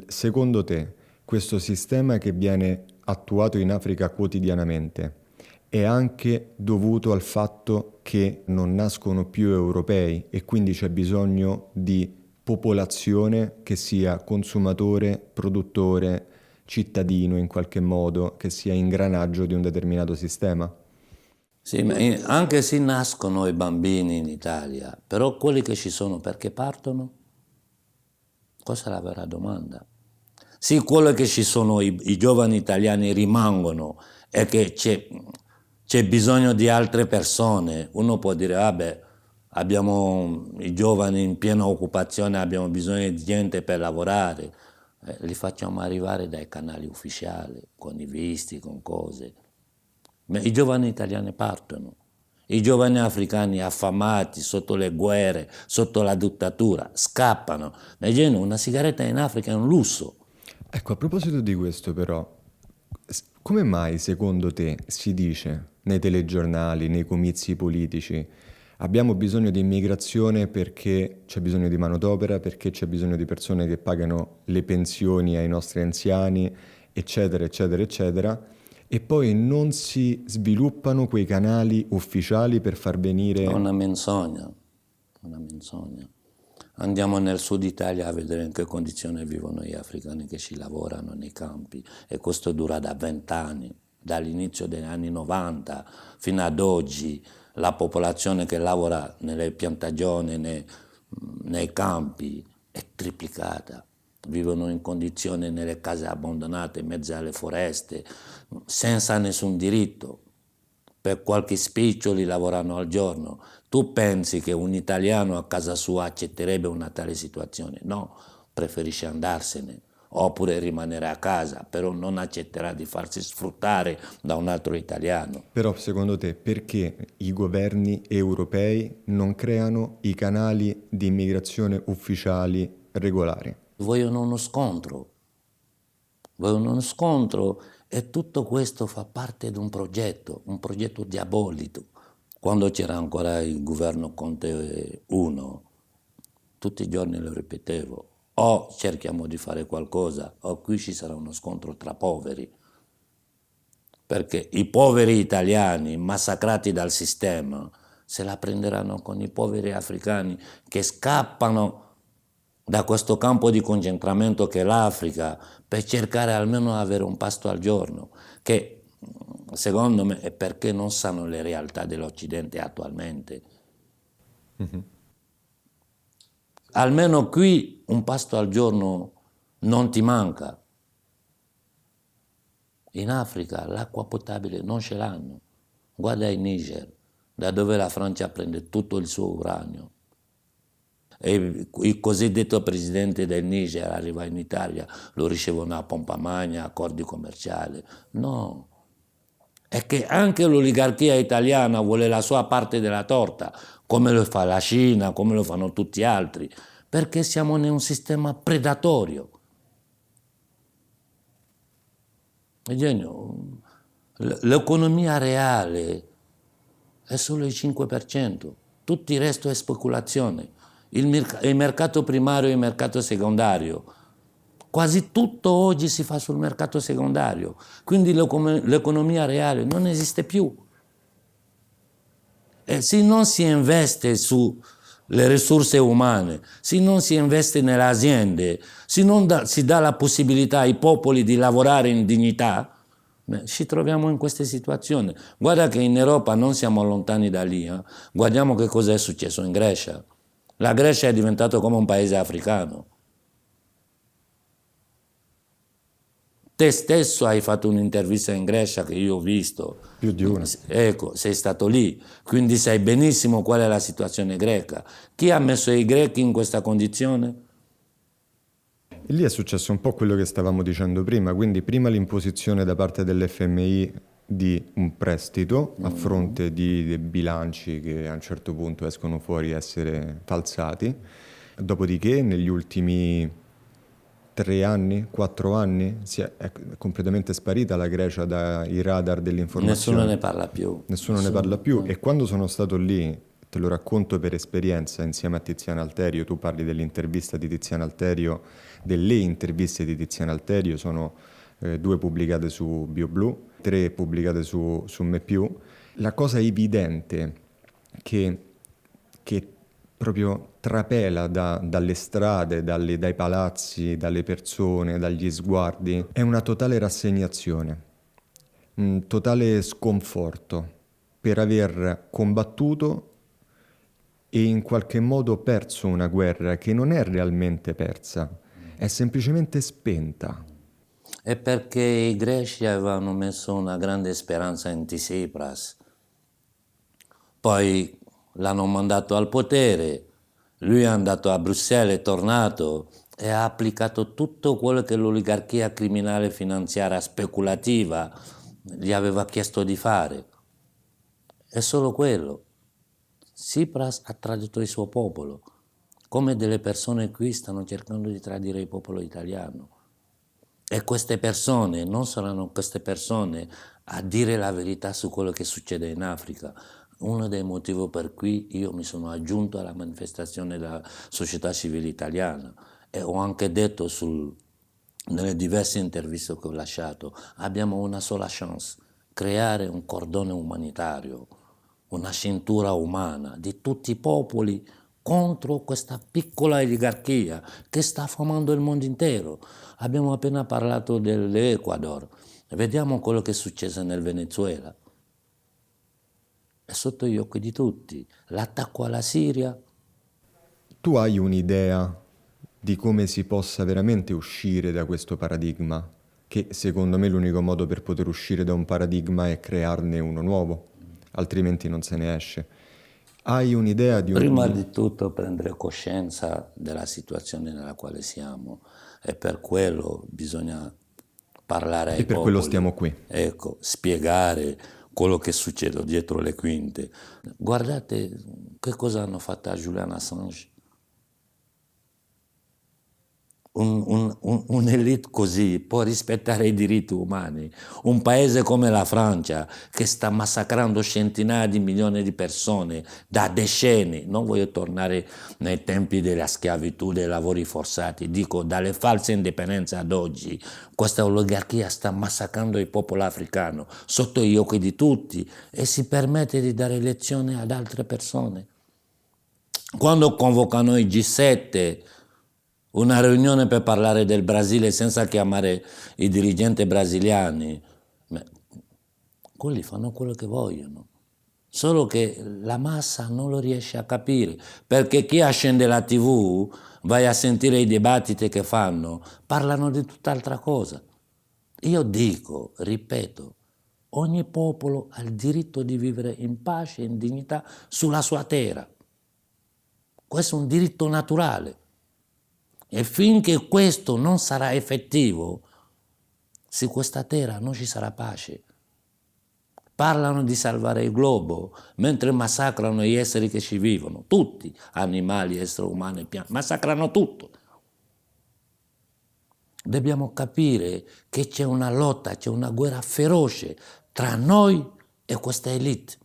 Secondo te, questo sistema che viene attuato in Africa quotidianamente è anche dovuto al fatto che non nascono più europei e quindi c'è bisogno di popolazione che sia consumatore, produttore, cittadino in qualche modo, che sia ingranaggio di un determinato sistema? Sì, ma anche se nascono i bambini in Italia, però quelli che ci sono perché partono? Questa è la vera domanda. Sì, quello che ci sono, i giovani italiani rimangono e che c'è bisogno di altre persone. Uno può dire, vabbè, abbiamo i giovani in piena occupazione, abbiamo bisogno di gente per lavorare. Li facciamo arrivare dai canali ufficiali, con i visti, con cose. Ma i giovani italiani partono. I giovani africani affamati sotto le guerre, sotto la dittatura, scappano. Una sigaretta in Africa è un lusso. Ecco, a proposito di questo però, come mai secondo te si dice nei telegiornali, nei comizi politici, abbiamo bisogno di immigrazione perché c'è bisogno di manodopera, perché c'è bisogno di persone che pagano le pensioni ai nostri anziani, eccetera, eccetera, eccetera, e poi non si sviluppano quei canali ufficiali per far È venire... una menzogna, una menzogna. Andiamo nel sud Italia a vedere in che condizioni vivono gli africani che ci lavorano nei campi, e questo dura da 20 anni, dall'inizio degli anni 90 fino ad oggi. La popolazione che lavora nelle piantagioni, nei campi, è triplicata. Vivono in condizioni nelle case abbandonate, in mezzo alle foreste, senza nessun diritto. Per qualche spiccioli lavorano al giorno. Tu pensi che un italiano a casa sua accetterebbe una tale situazione? No, preferisce andarsene oppure rimanere a casa, però non accetterà di farsi sfruttare da un altro italiano. Però secondo te perché i governi europei non creano i canali di immigrazione ufficiali regolari? Vogliono uno scontro, e tutto questo fa parte di un progetto diabolico. Quando c'era ancora il governo Conte 1, tutti i giorni lo ripetevo: o cerchiamo di fare qualcosa o qui ci sarà uno scontro tra poveri, perché i poveri italiani massacrati dal sistema se la prenderanno con i poveri africani che scappano da questo campo di concentramento che è l'Africa, per cercare almeno di avere un pasto al giorno, che secondo me è perché non sanno le realtà dell'Occidente attualmente. Almeno qui un pasto al giorno non ti manca. In Africa l'acqua potabile non ce l'hanno. Guarda il Niger, da dove la Francia prende tutto il suo uranio. E il cosiddetto presidente del Niger arriva in Italia, lo ricevono a pompa magna, accordi commerciali. No, è che anche l'oligarchia italiana vuole la sua parte della torta, come lo fa la Cina, come lo fanno tutti gli altri, perché siamo in un sistema predatorio. Eugenio, l'economia reale è solo il 5%, tutto il resto è speculazione. Il mercato primario e il mercato secondario, quasi tutto oggi si fa sul mercato secondario, quindi l'economia reale non esiste più. E se non si investe sulle risorse umane, se non si investe nelle aziende, se non si dà la possibilità ai popoli di lavorare in dignità, ci troviamo in queste situazioni. Guarda che in Europa non siamo lontani da lì. Guardiamo che cosa è successo in Grecia. La Grecia è diventata come un paese africano. Te stesso hai fatto un'intervista in Grecia che io ho visto. Più di una. Ecco, sei stato lì, quindi sai benissimo qual è la situazione greca. Chi ha messo i greci in questa condizione? E lì è successo un po' quello che stavamo dicendo prima, quindi prima l'imposizione da parte dell'FMI di un prestito a fronte di dei bilanci che a un certo punto escono fuori essere falsati, dopodiché negli ultimi 3 anni, 4 anni è completamente sparita la Grecia dai radar Nessuno dell'informazione. ne parla più. Nessuno ne parla più e quando sono stato lì, te lo racconto per esperienza, insieme a Tiziana Alterio, tu parli dell'intervista di Tiziana Alterio, delle interviste di Tiziana Alterio, sono 2 pubblicate su BioBlue, 3 pubblicate su MePiù. La cosa evidente che proprio trapela dalle strade, dai palazzi, dalle persone, dagli sguardi, è una totale rassegnazione, un totale sconforto per aver combattuto e in qualche modo perso una guerra che non è realmente persa, è semplicemente spenta. È perché i greci avevano messo una grande speranza in Tsipras, poi l'hanno mandato al potere, lui è andato a Bruxelles, è tornato e ha applicato tutto quello che l'oligarchia criminale finanziaria speculativa gli aveva chiesto di fare. È solo quello. Tsipras ha tradito il suo popolo, come delle persone qui stanno cercando di tradire il popolo italiano. E queste persone non saranno queste persone a dire la verità su quello che succede in Africa. Uno dei motivi per cui io mi sono aggiunto alla manifestazione della società civile italiana e ho anche detto nelle diverse interviste che ho lasciato, abbiamo una sola chance, creare un cordone umanitario, una cintura umana di tutti i popoli contro questa piccola oligarchia che sta affamando il mondo intero. Abbiamo appena parlato dell'Ecuador, vediamo quello che è successo nel Venezuela. È sotto gli occhi di tutti. L'attacco alla Siria. Tu hai un'idea di come si possa veramente uscire da questo paradigma? Che secondo me l'unico modo per poter uscire da un paradigma è crearne uno nuovo, altrimenti non se ne esce. Hai un'idea di Prima di tutto prendere coscienza della situazione nella quale siamo e per quello bisogna parlare ai E per popoli. quello stiamo qui. Ecco, spiegare quello che succede dietro le quinte. Guardate che cosa hanno fatto a Julian Assange. Un'elite così può rispettare i diritti umani. Un paese come la Francia che sta massacrando centinaia di milioni di persone da decenni. Non voglio tornare nei tempi della schiavitù, dei lavori forzati, dico dalle false indipendenze ad oggi. Questa oligarchia sta massacrando il popolo africano sotto gli occhi di tutti e si permette di dare lezioni ad altre persone. Quando convocano i G7, una riunione per parlare del Brasile senza chiamare i dirigenti brasiliani, quelli fanno quello che vogliono, solo che la massa non lo riesce a capire, perché chi accende la TV, vai a sentire i dibattiti che fanno, parlano di tutt'altra cosa. Io dico, ripeto, ogni popolo ha il diritto di vivere in pace e in dignità sulla sua terra. Questo è un diritto naturale. E finché questo non sarà effettivo, su questa terra non ci sarà pace. Parlano di salvare il globo, mentre massacrano gli esseri che ci vivono, tutti, animali, esseri umani, piante, massacrano tutto. Dobbiamo capire che c'è una lotta, c'è una guerra feroce tra noi e questa elite.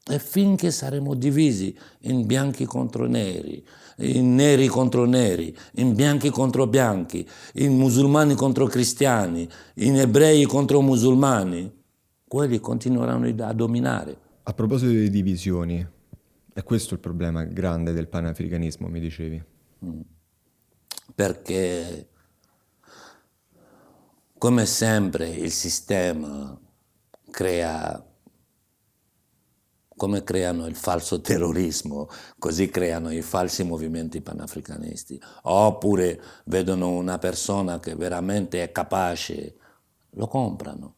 E finché saremo divisi in bianchi contro neri, in neri contro neri, in bianchi contro bianchi, in musulmani contro cristiani, in ebrei contro musulmani, quelli continueranno a dominare. A proposito di divisioni, è questo il problema grande del panafricanismo, mi dicevi? Perché, come sempre, il sistema crea, come creano il falso terrorismo, così creano i falsi movimenti panafricanisti. Oppure vedono una persona che veramente è capace, lo comprano.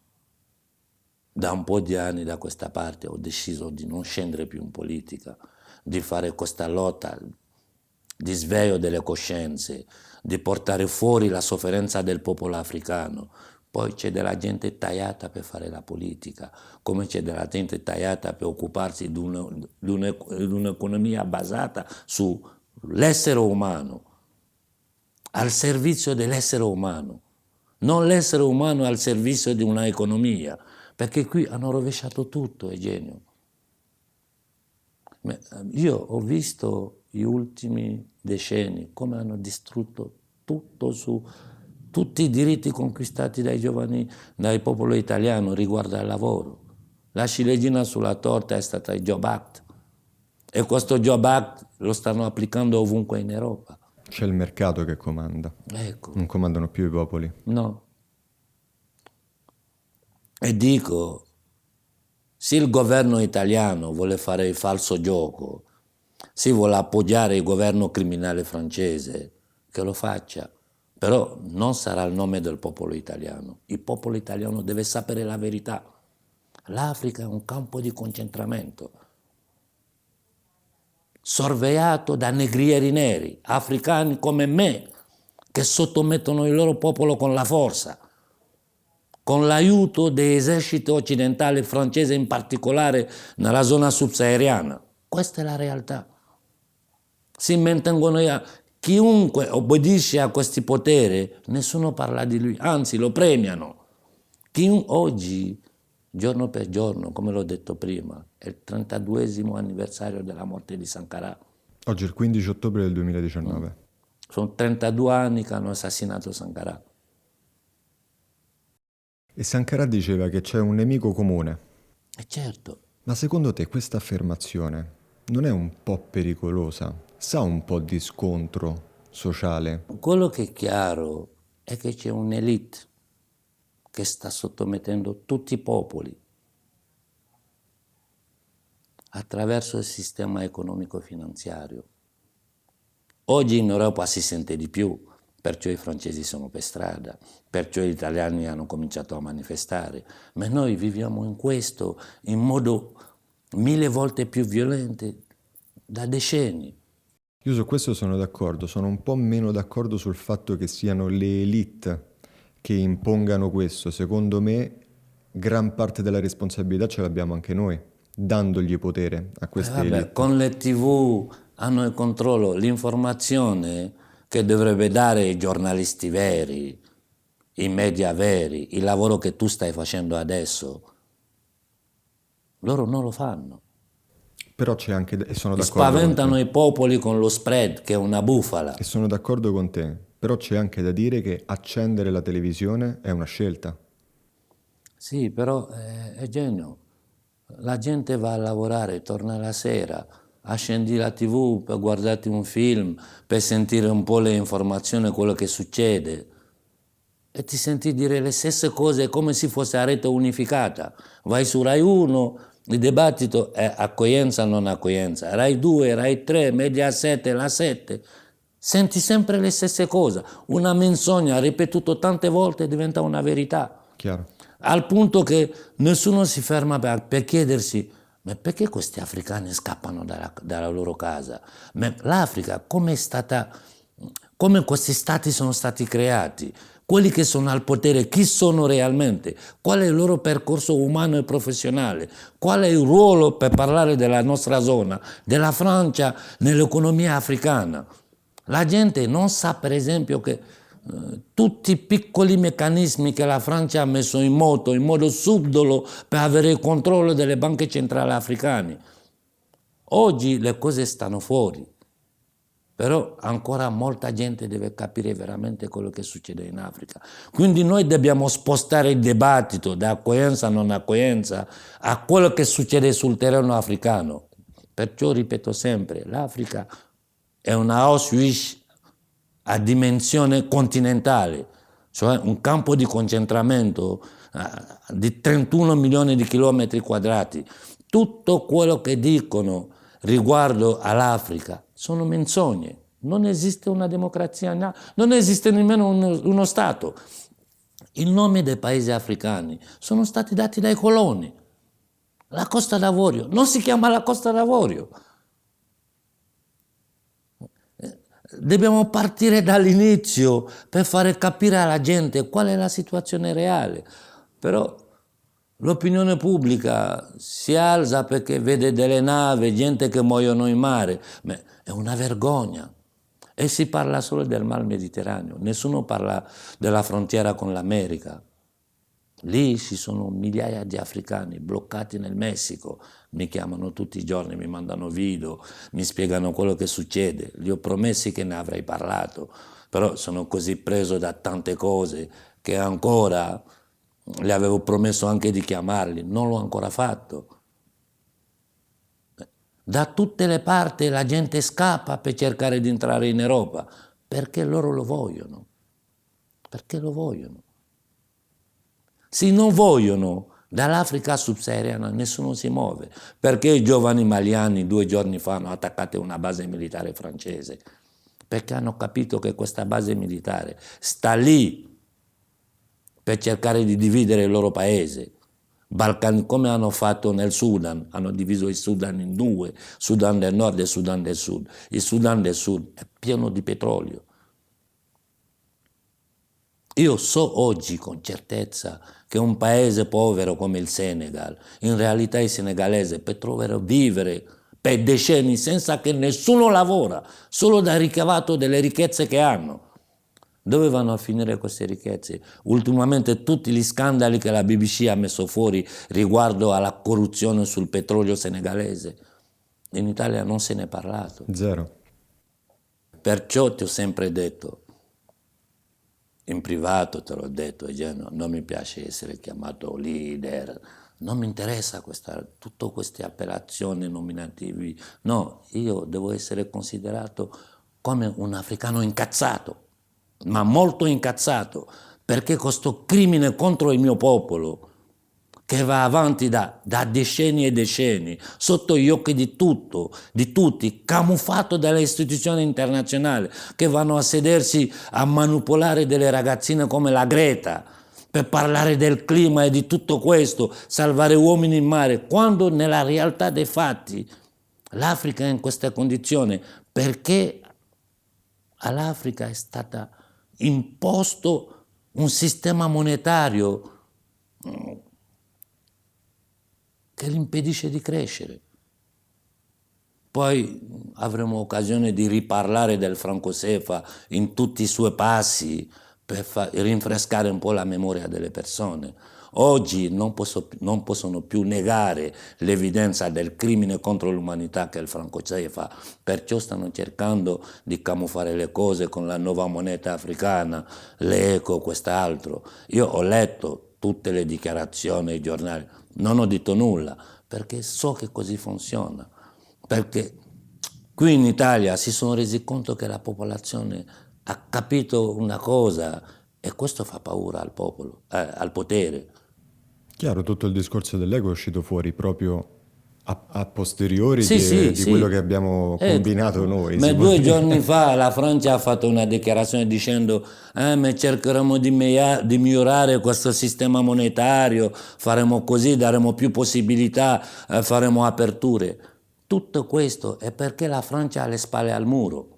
Da un po' di anni da questa parte ho deciso di non scendere più in politica, di fare questa lotta di sveglio delle coscienze, di portare fuori la sofferenza del popolo africano. Poi c'è della gente tagliata per fare la politica, come c'è della gente tagliata per occuparsi di un'economia basata sull'essere umano, al servizio dell'essere umano, non l'essere umano al servizio di una economia, perché qui hanno rovesciato tutto, Eugenio. Io ho visto gli ultimi decenni come hanno distrutto tutto su tutti i diritti conquistati dai giovani, dal popolo italiano riguardo al lavoro. La ciliegina sulla torta è stata il Job Act e questo Job Act lo stanno applicando ovunque in Europa. C'è il mercato che comanda, Ecco. non comandano più i popoli. No. E dico, se il governo italiano vuole fare il falso gioco, se vuole appoggiare il governo criminale francese, che lo faccia. Però non sarà il nome del popolo italiano. Il popolo italiano deve sapere la verità. L'Africa è un campo di concentramento, sorvegliato da negrieri neri, africani come me, che sottomettono il loro popolo con la forza, con l'aiuto dell'esercito occidentale francese, in particolare nella zona subsahariana. Questa è la realtà. Si mantengono Chiunque obbedisce a questi poteri, nessuno parla di lui, anzi lo premiano. Oggi, giorno per giorno, come l'ho detto prima, è il 32esimo anniversario della morte di Sankara. Oggi è il 15 ottobre del 2019. Sono 32 anni che hanno assassinato Sankara. E Sankara diceva che c'è un nemico comune. E certo. Ma secondo te questa affermazione non è un po' pericolosa? Sa un po' di scontro sociale? Quello che è chiaro è che c'è un'elite che sta sottomettendo tutti i popoli attraverso il sistema economico-finanziario. Oggi in Europa si sente di più, perciò i francesi sono per strada, perciò gli italiani hanno cominciato a manifestare, ma noi viviamo in questo in modo 1000 volte più violento da decenni. Io su questo sono d'accordo, sono un po' meno d'accordo sul fatto che siano le elite che impongano questo. Secondo me gran parte della responsabilità ce l'abbiamo anche noi, dandogli potere a queste elite. Con le TV hanno il controllo, l'informazione che dovrebbe dare i giornalisti veri, i media veri, il lavoro che tu stai facendo adesso, loro non lo fanno. Però c'è anche, e sono d'accordo Spaventano con te, i popoli con lo spread, che è una bufala. e sono d'accordo con te, però c'è anche da dire che accendere la televisione è una scelta. Sì, però è genio. La gente va a lavorare, torna la sera, accendi la TV per guardarti un film, per sentire un po' le informazioni, quello che succede. E ti senti dire le stesse cose come se fosse a rete unificata. Vai su Rai 1, il dibattito è accoglienza o non accoglienza. Rai 2, Rai 3, Mediaset, la 7. Senti sempre le stesse cose. Una menzogna ripetuta tante volte diventa una verità. Chiaro? Al punto che nessuno si ferma per chiedersi: ma perché questi africani scappano dalla loro casa? Ma l'Africa come è stata, come questi stati sono stati creati? Quelli che sono al potere, chi sono realmente? Qual è il loro percorso umano e professionale? Qual è il ruolo, per parlare della nostra zona, della Francia nell'economia africana? La gente non sa, per esempio, che tutti i piccoli meccanismi che la Francia ha messo in modo subdolo per avere il controllo delle banche centrali africane. Oggi le cose stanno fuori, però ancora molta gente deve capire veramente quello che succede in Africa. Quindi noi dobbiamo spostare il dibattito da accoglienza a non accoglienza a quello che succede sul terreno africano. Perciò ripeto sempre, l'Africa è una Auschwitz a dimensione continentale, cioè un campo di concentramento di 31 milioni di chilometri quadrati. Tutto quello che dicono riguardo all'Africa sono menzogne. Non esiste una democrazia, non esiste nemmeno uno Stato. Il nome dei paesi africani sono stati dati dai coloni. La Costa d'Avorio non si chiama la Costa d'Avorio. Dobbiamo partire dall'inizio per fare capire alla gente qual è la situazione reale. Però l'opinione pubblica si alza perché vede delle navi, gente che muoiono in mare. Ma è una vergogna. E si parla solo del Mar Mediterraneo, nessuno parla della frontiera con l'America. Lì ci sono migliaia di africani bloccati nel Messico, mi chiamano tutti i giorni, mi mandano video, mi spiegano quello che succede. Gli ho promessi che ne avrei parlato, però sono così preso da tante cose che ancora gli avevo promesso anche di chiamarli, non l'ho ancora fatto. Da tutte le parti la gente scappa per cercare di entrare in Europa, perché loro lo vogliono, perché lo vogliono. Se non vogliono, dall'Africa subsahariana nessuno si muove. Perché i giovani maliani 2 giorni fa hanno attaccato una base militare francese? Perché hanno capito che questa base militare sta lì per cercare di dividere il loro paese. Balcani, come hanno fatto nel Sudan, hanno diviso il Sudan in 2, Sudan del Nord e Sudan del Sud. Il Sudan del Sud è pieno di petrolio. Io so oggi con certezza che un paese povero come il Senegal, in realtà il senegalese per trovare vivere, per decenni senza che nessuno lavora, solo dal ricavato delle ricchezze che hanno. Dove vanno a finire queste ricchezze? Ultimamente tutti gli scandali che la BBC ha messo fuori riguardo alla corruzione sul petrolio senegalese, in Italia non se ne è parlato. Zero. Perciò ti ho sempre detto, in privato te l'ho detto, Eugenio, non mi piace essere chiamato leader, non mi interessa tutte queste appellazioni nominativi, no, io devo essere considerato come un africano incazzato, ma molto incazzato, perché questo crimine contro il mio popolo, che va avanti da decenni e decenni, sotto gli occhi di tutti, camuffato dalle istituzioni internazionali, che vanno a sedersi a manipolare delle ragazzine come la Greta, per parlare del clima e di tutto questo, salvare uomini in mare, quando nella realtà dei fatti l'Africa è in queste condizioni, perché all'Africa è stato imposto un sistema monetario che gli impedisce di crescere. Poi avremo occasione di riparlare del franco CFA in tutti i suoi passi per rinfrescare un po' la memoria delle persone. Oggi non possono più negare l'evidenza del crimine contro l'umanità che è il franco CFA, perciò stanno cercando di camuffare le cose con la nuova moneta africana, l'eco, quest'altro. Io ho letto tutte le dichiarazioni ai giornali, non ho detto nulla, perché so che così funziona. Perché qui in Italia si sono resi conto che la popolazione ha capito una cosa e questo fa paura al popolo, al potere. Chiaro, tutto il discorso dell'ego è uscito fuori proprio a posteriori Sì, di quello che abbiamo combinato noi. Ma 2 giorni fa la Francia ha fatto una dichiarazione dicendo ma cercheremo di migliorare questo sistema monetario, faremo così, daremo più possibilità, faremo aperture. Tutto questo è perché la Francia ha le spalle al muro.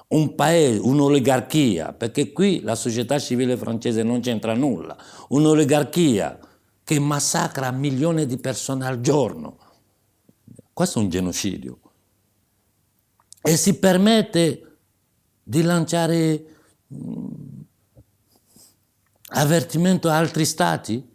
Un paese, un'oligarchia, perché qui la società civile francese non c'entra nulla, un'oligarchia che massacra milioni di persone al giorno. Questo è un genocidio. E si permette di lanciare avvertimento a altri stati?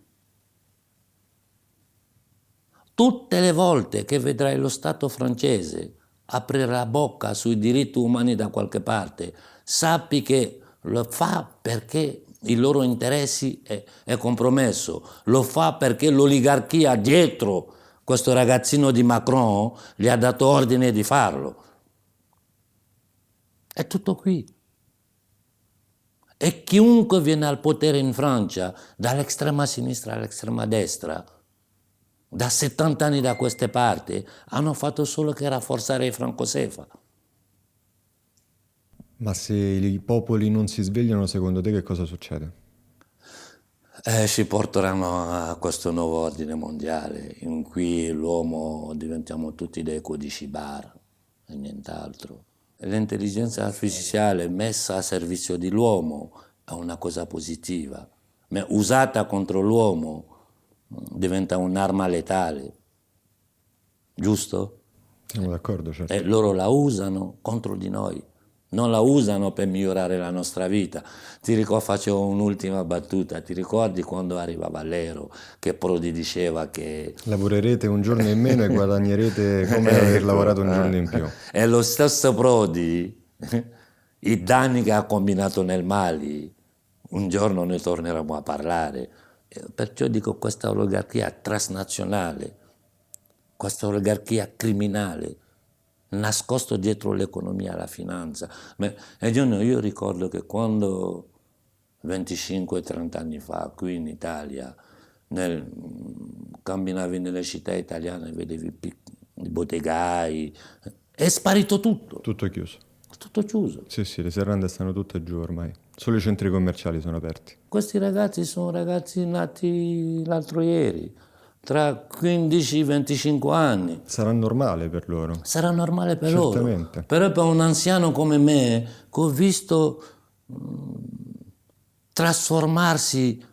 Tutte le volte che vedrai lo Stato francese aprire la bocca sui diritti umani da qualche parte, sappi che lo fa perché i loro interessi è compromesso, lo fa perché l'oligarchia dietro questo ragazzino di Macron gli ha dato ordine di farlo. È tutto qui. E chiunque viene al potere in Francia, dall'estrema sinistra all'estrema destra, da 70 anni da queste parti, hanno fatto solo che rafforzare il franco CFA. Ma se i popoli non si svegliano, secondo te che cosa succede? Ci porteranno a questo nuovo ordine mondiale, in cui l'uomo diventiamo tutti dei codici bar e nient'altro. L'intelligenza artificiale messa a servizio dell'uomo è una cosa positiva, ma usata contro l'uomo diventa un'arma letale, giusto? Siamo d'accordo, certo. E loro la usano contro di noi, non la usano per migliorare la nostra vita. Faccio un'ultima battuta, ti ricordi quando arrivava l'Euro, che Prodi diceva che... Lavorerete un giorno in meno e guadagnerete come aver lavorato un giorno in più. E lo stesso Prodi, i danni che ha combinato nel Mali, un giorno ne torneremo a parlare. Perciò dico questa oligarchia transnazionale, questa oligarchia criminale, nascosto dietro l'economia e la finanza. Io ricordo che quando 25-30 anni fa, qui in Italia, camminavi nelle città italiane, vedevi i bottegai, è sparito tutto. Tutto è chiuso. Tutto chiuso. Sì, le serrande stanno tutte giù ormai. Solo i centri commerciali sono aperti. Questi ragazzi sono ragazzi nati l'altro ieri, tra 15 e 25 anni. Sarà normale per loro. Sarà normale per Certamente. loro. Però per un anziano come me, che ho visto trasformarsi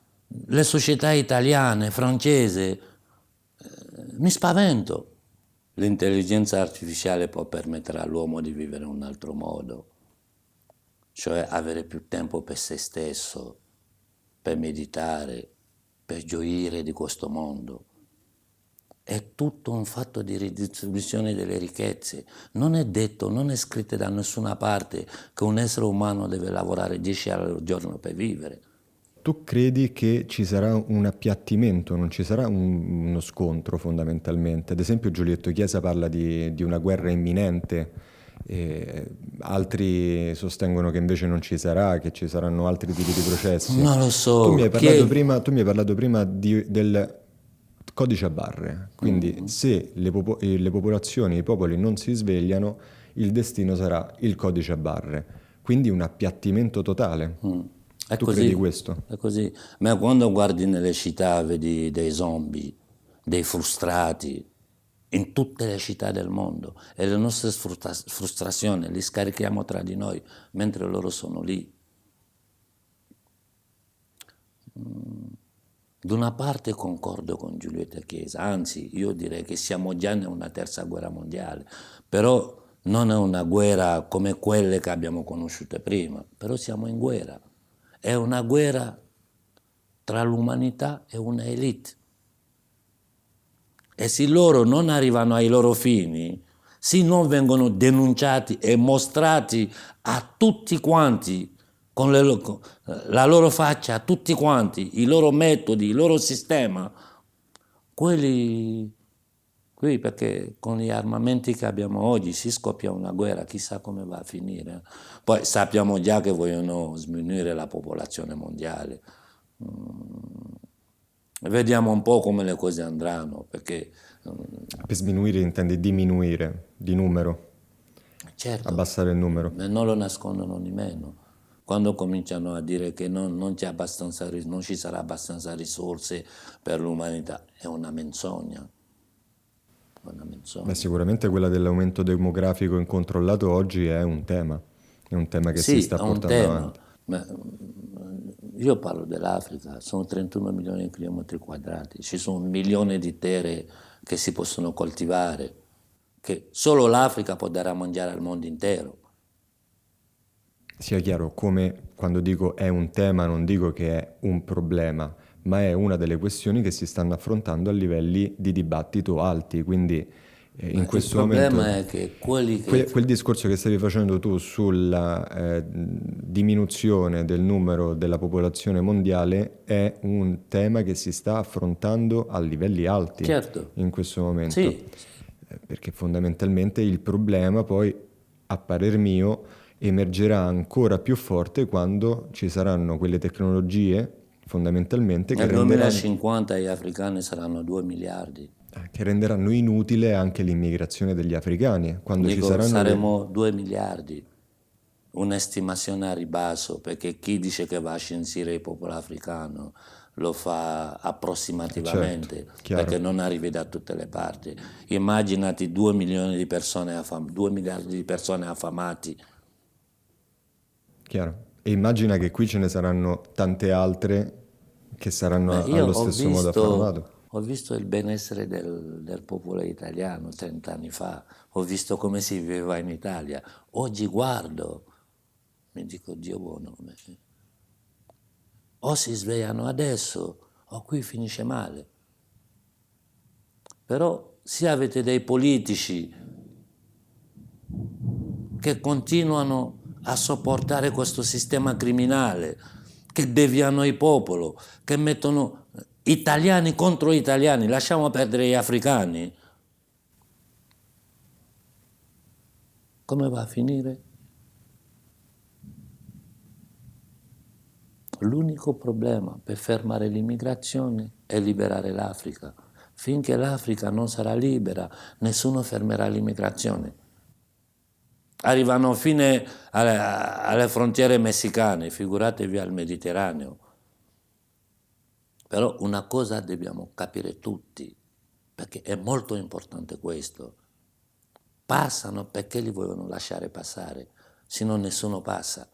le società italiane, francesi, mi spavento. L'intelligenza artificiale può permettere all'uomo di vivere in un altro modo, cioè avere più tempo per se stesso, per meditare, per gioire di questo mondo. È tutto un fatto di ridistribuzione delle ricchezze. Non è detto, non è scritto da nessuna parte che un essere umano deve lavorare 10 ore al giorno per vivere. Tu credi che ci sarà un appiattimento, non ci sarà uno scontro fondamentalmente? Ad esempio Giulietto Chiesa parla di una guerra imminente, altri sostengono che invece non ci sarà, che ci saranno altri tipi di processi. Non lo Tu mi so, hai parlato prima, tu mi hai parlato prima del codice a barre, quindi se le popolazioni, i popoli non si svegliano, il destino sarà il codice a barre, quindi un appiattimento totale. È Tu credi così, questo? è così. Ma quando guardi nelle città vedi dei zombie, dei frustrati, in tutte le città del mondo, e le nostre frustrazioni le scarichiamo tra di noi, mentre loro sono lì. Da una parte concordo con Giulietta Chiesa, anzi io direi che siamo già in una terza guerra mondiale, però non è una guerra come quelle che abbiamo conosciute prima, però siamo in guerra. È una guerra tra l'umanità e una elite. E se loro non arrivano ai loro fini, se non vengono denunciati e mostrati a tutti quanti, con la loro faccia, a tutti quanti, i loro metodi, il loro sistema, quelli, perché con gli armamenti che abbiamo oggi si scoppia una guerra, chissà come va a finire. Poi sappiamo già che vogliono sminuire la popolazione mondiale. Vediamo un po' come le cose andranno, perché Per sminuire intendi diminuire di numero, certo, abbassare il numero. non lo nascondono nemmeno. Quando cominciano a dire che non c'è abbastanza, non ci sarà abbastanza risorse per l'umanità, è una menzogna. Una Beh, menzogna. sicuramente quella dell'aumento demografico incontrollato oggi è un tema che si Sì, sta è un portando tema, avanti. ma io parlo dell'Africa, sono 31 milioni di chilometri quadrati, ci sono 1 milione di terre che si possono coltivare, che solo l'Africa può dare a mangiare al mondo intero. Sia chiaro, come quando dico è un tema non dico che è un problema, ma è una delle questioni che si stanno affrontando a livelli di dibattito alti, quindi in Ma il questo momento problema è che quelli che... quel discorso che stavi facendo tu sulla diminuzione del numero della popolazione mondiale è un tema che si sta affrontando a livelli alti Certo, in questo momento. sì, sì. Perché fondamentalmente il problema poi, a parer mio, emergerà ancora più forte quando ci saranno quelle tecnologie fondamentalmente Nel 2050 gli africani saranno 2 miliardi. che renderanno inutile anche l'immigrazione degli africani, quando ci Dico, saranno saremo 2 miliardi. Un'estimazione a ribasso, perché chi dice che va a censire il popolo africano lo fa certo, approssimativamente, chiaro, perché non arrivi da tutte le parti. Immaginati 2 milioni di persone 2 miliardi di persone affamati. chiaro. E immagina che qui ce ne saranno tante altre che Ma saranno io allo stesso modo affamate. ho visto il benessere del popolo italiano 30 anni fa, ho visto come si viveva in Italia. Oggi guardo, mi dico Dio buono, o si svegliano adesso o qui finisce male. Però se avete dei politici che continuano a sopportare questo sistema criminale, che deviano il popolo, che mettono italiani contro italiani, lasciamo perdere gli africani, come va a finire? L'unico problema per fermare l'immigrazione è liberare l'Africa. Finché l'Africa non sarà libera, nessuno fermerà l'immigrazione. Arrivano fino alle frontiere messicane, figuratevi al Mediterraneo. Però una cosa dobbiamo capire tutti, perché è molto importante questo. Passano perché li vogliono lasciare passare, se no nessuno passa.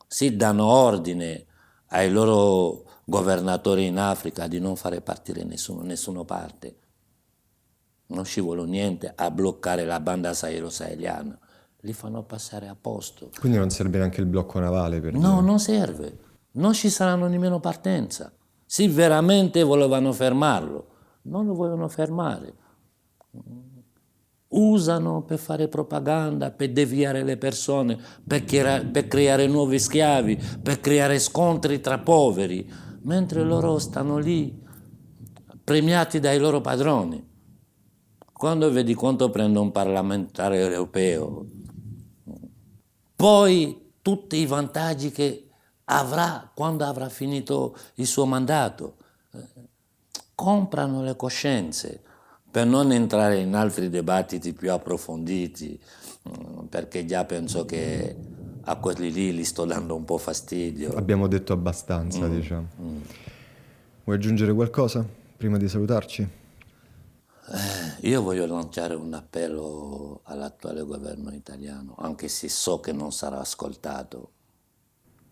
Si danno ordine ai loro governatori in Africa di non fare partire nessuno parte. non ci vuole niente a bloccare la banda sahelo-saheliana, li fanno passare a posto. Quindi non serve neanche il blocco navale per No, dire. non serve, non ci saranno nemmeno partenza. Se veramente volevano fermarlo, non lo vogliono fermare. Usano per fare propaganda, per deviare le persone, per creare nuovi schiavi, per creare scontri tra poveri, mentre loro stanno lì premiati dai loro padroni. Quando vedi quanto prende un parlamentare europeo, poi tutti i vantaggi che avrà quando avrà finito il suo mandato, comprano le coscienze. Per non entrare in altri dibattiti più approfonditi, perché già penso che a quelli lì li sto dando un po' fastidio. Abbiamo detto abbastanza, diciamo. Vuoi aggiungere qualcosa prima di salutarci? Io voglio lanciare un appello all'attuale governo italiano, anche se so che non sarà ascoltato.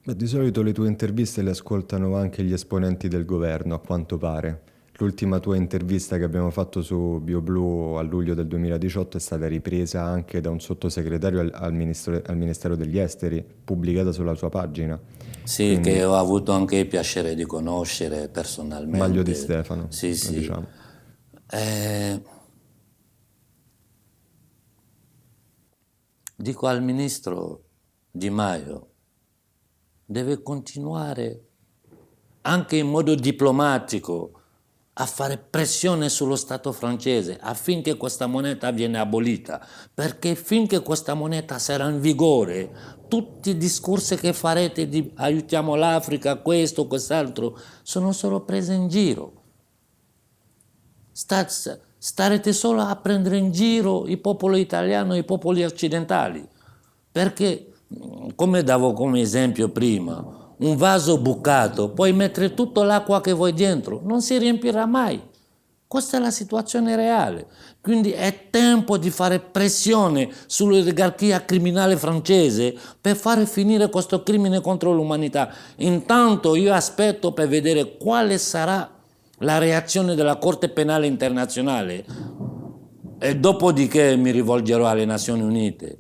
Beh, di solito le tue interviste le ascoltano anche gli esponenti del governo, a quanto pare. L'ultima tua intervista che abbiamo fatto su BioBlu a luglio del 2018 è stata ripresa anche da un sottosegretario al Ministero degli Esteri, pubblicata sulla sua pagina. Sì, quindi, che ho avuto anche il piacere di conoscere personalmente. Maglio Di Stefano. Sì, sì. Diciamo. Dico al ministro Di Maio, deve continuare anche in modo diplomatico a fare pressione sullo Stato francese affinché questa moneta viene abolita, perché finché questa moneta sarà in vigore, tutti i discorsi che farete di aiutiamo l'Africa, questo, quest'altro, sono solo prese in giro. Starete solo a prendere in giro il popolo italiano e i popoli occidentali, perché, come davo come esempio prima, un vaso bucato, puoi mettere tutta l'acqua che vuoi dentro, non si riempirà mai. Questa è la situazione reale. Quindi è tempo di fare pressione sull'oligarchia criminale francese per fare finire questo crimine contro l'umanità. Intanto io aspetto per vedere quale sarà la reazione della Corte Penale Internazionale e dopodiché mi rivolgerò alle Nazioni Unite.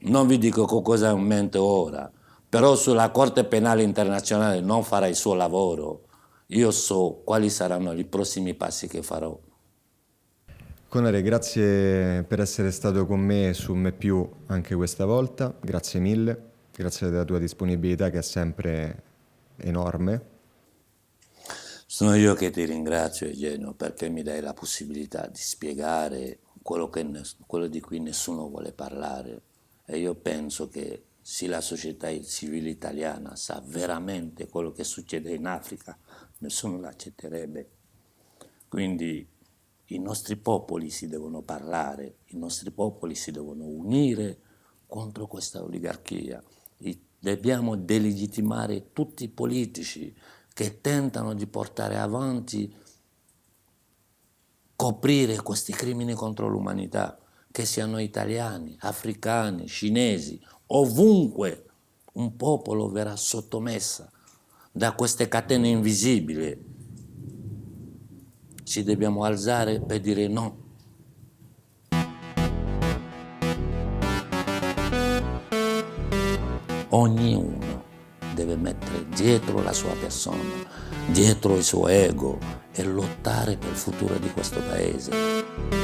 Non vi dico cosa ho in mente ora, però sulla Corte Penale Internazionale non farà il suo lavoro. Io so quali saranno i prossimi passi che farò. Conare, grazie per essere stato con me su Me Più anche questa volta, grazie mille, grazie della tua disponibilità che è sempre enorme. Sono io che ti ringrazio, Eugenio, perché mi dai la possibilità di spiegare quello di cui nessuno vuole parlare. E io penso che se la società civile italiana sa veramente quello che succede in Africa, nessuno l'accetterebbe. Quindi i nostri popoli si devono parlare, i nostri popoli si devono unire contro questa oligarchia. Dobbiamo delegittimare tutti i politici che tentano di portare avanti, coprire questi crimini contro l'umanità, che siano italiani, africani, cinesi, ovunque un popolo verrà sottomessa da queste catene invisibili. Ci dobbiamo alzare per dire no. Ognuno deve mettere dietro la sua persona, dietro il suo ego e lottare per il futuro di questo paese.